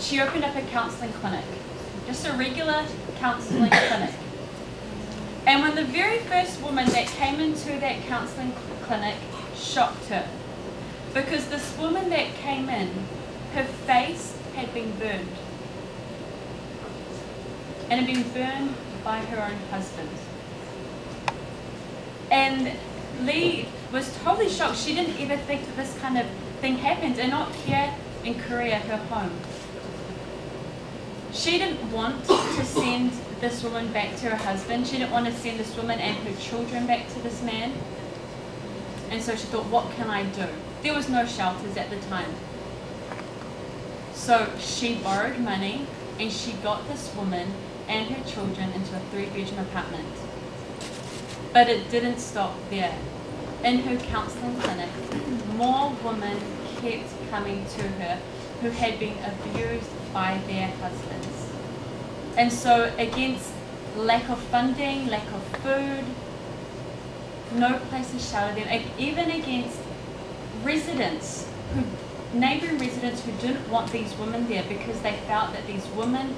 she opened up a counselling clinic, just a regular counselling clinic. And when the very first woman that came into that counselling clinic shocked her, because this woman that came in, her face had been burned, and had been burned by her own husband. And Lee was totally shocked. She didn't ever think that this kind of thing happened, and not here in Korea, her home. She didn't want to send this woman back to her husband. She didn't want to send this woman and her children back to this man. And so she thought, what can I do? There was no shelters at the time. So she borrowed money and she got this woman and her children into a 3-bedroom apartment. But it didn't stop there. In her counselling clinic, more women kept coming to her who had been abused by their husbands. And so against lack of funding, lack of food, no place to shelter them, even against residents, neighbouring residents who didn't want these women there because they felt that these women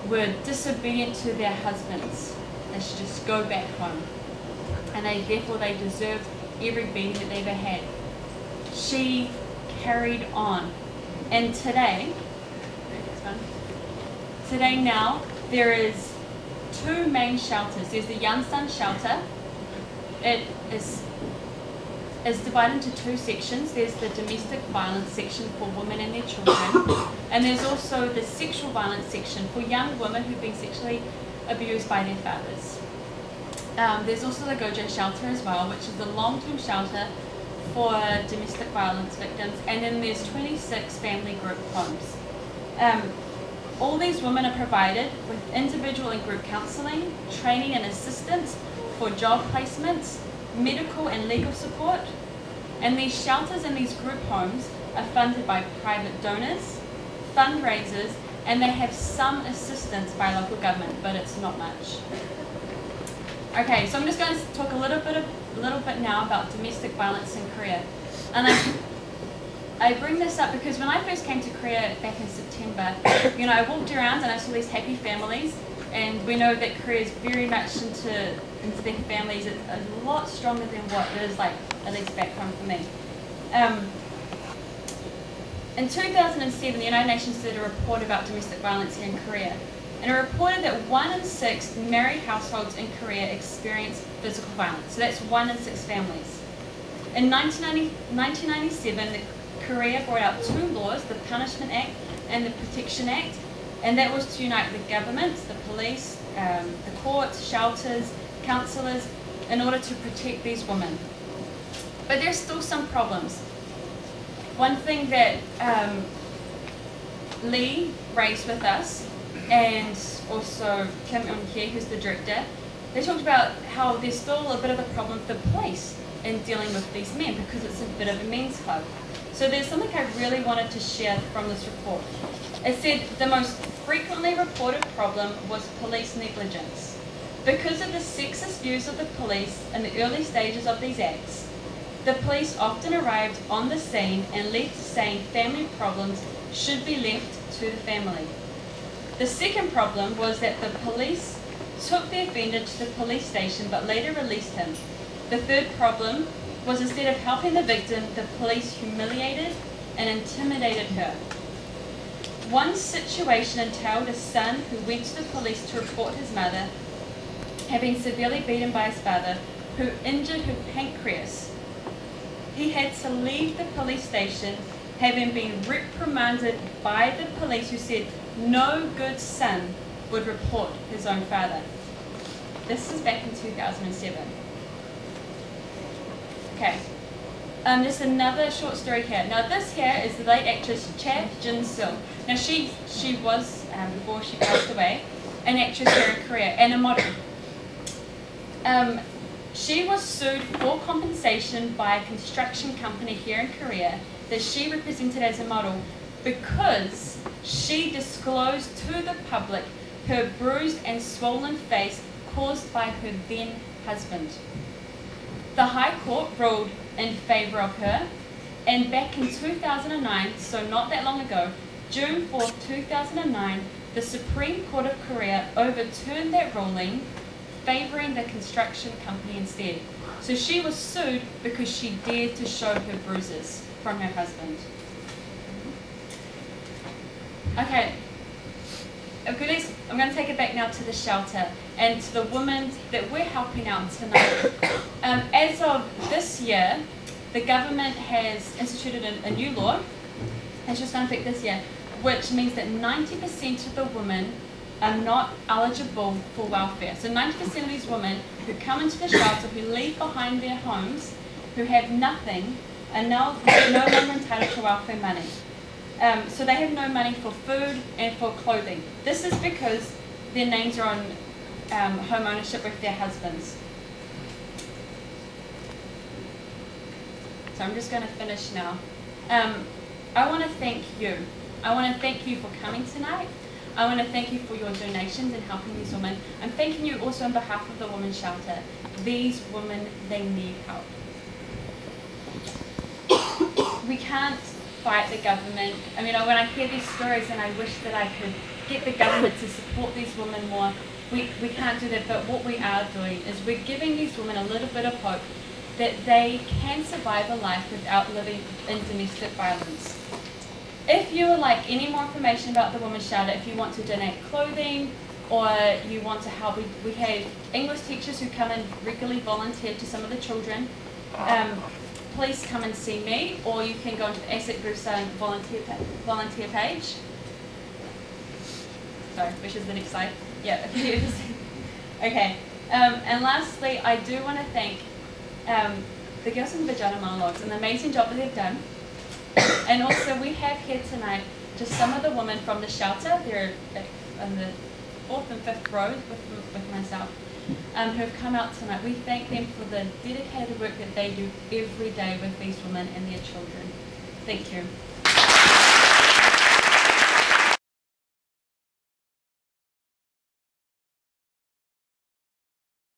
were disobedient to their husbands. They should just go back home. And therefore they deserved every beating that they ever had. She carried on. And today now, there is 2 main shelters. There's the Yangsan shelter. It is divided into 2 sections. There's the domestic violence section for women and their children. And there's also the sexual violence section for young women who've been sexually abused by their fathers. There's also the Gojo shelter as well, which is the long-term shelter for domestic violence victims. And then there's 26 family group homes. All these women are provided with individual and group counselling, training and assistance for job placements, medical and legal support. And these shelters and these group homes are funded by private donors, fundraisers, and they have some assistance by local government, but it's not much. Okay, so I'm just going to talk a little bit now about domestic violence in Korea. And I bring this up because when I first came to Korea back in September, I walked around and I saw these happy families, and we know that Korea is very much into their families. It's a lot stronger than what it is like, at least back home for me. In 2007, the United Nations did a report about domestic violence here in Korea. And it reported that 1 in 6 married households in Korea experience physical violence. So that's 1 in 6 families. In 1997, Korea brought out 2 laws, the Punishment Act and the Protection Act, and that was to unite the government, the police, the courts, shelters, counsellors, in order to protect these women. But there's still some problems. One thing that Lee raised with us, and also Kim Eun-hye, who's the director, they talked about how there's still a bit of a problem with the police in dealing with these men because it's a bit of a men's club. So there's something I really wanted to share from this report. It said the most frequently reported problem was police negligence. Because of the sexist views of the police in the early stages of these acts, the police often arrived on the scene and left saying family problems should be left to the family. The second problem was that the police took the offender to the police station but later released him. The third problem was instead of helping the victim, the police humiliated and intimidated her. One situation entailed a son who went to the police to report his mother having severely beaten by his father, who injured her pancreas. He had to leave the police station having been reprimanded by the police, who said no good son would report his own father. This is back in 2007. Okay, just another short story here. Now this here is the late actress Cha Jin-sil. Now she was, before she passed away, an actress here in Korea and a model. She was sued for compensation by a construction company here in Korea that she represented as a model because she disclosed to the public her bruised and swollen face caused by her then husband. The High Court ruled in favour of her, and back in 2009, so not that long ago, June 4th, 2009, the Supreme Court of Korea overturned that ruling, favouring the construction company instead. So she was sued because she dared to show her bruises from her husband. Okay, I'm going to take it back now to the shelter and to the women that we're helping out tonight. As of this year, the government has instituted a new law, and she's going to pick this year, which means that 90% of the women are not eligible for welfare. So 90% of these women who come into the shelter, who leave behind their homes, who have nothing, are no longer entitled to welfare money. So they have no money for food and for clothing. This is because their names are on home ownership with their husbands. So I'm just going to finish now. I want to thank you. I want to thank you for coming tonight. I want to thank you for your donations and helping these women. I'm thanking you also on behalf of the Women's Shelter. These women, they need help. We can't fight the government. I mean, when I hear these stories and I wish that I could get the government to support these women more, we can't do that. But what we are doing is we're giving these women a little bit of hope that they can survive a life without living in domestic violence. If you would like any more information about the Women's Shelter, if you want to donate clothing or you want to help, we have English teachers who come and regularly volunteer to some of the children. Please come and see me, or you can go into the Busan volunteer page. Sorry, which is the next slide? Yeah, okay. And lastly, I do want to thank the girls in Vagina Monologues, an amazing job that they've done. And also we have here tonight just some of the women from the shelter. They're in the 4th and 5th row with myself, who have come out tonight. We thank them for the dedicated work that they do every day with these women and their children. Thank you.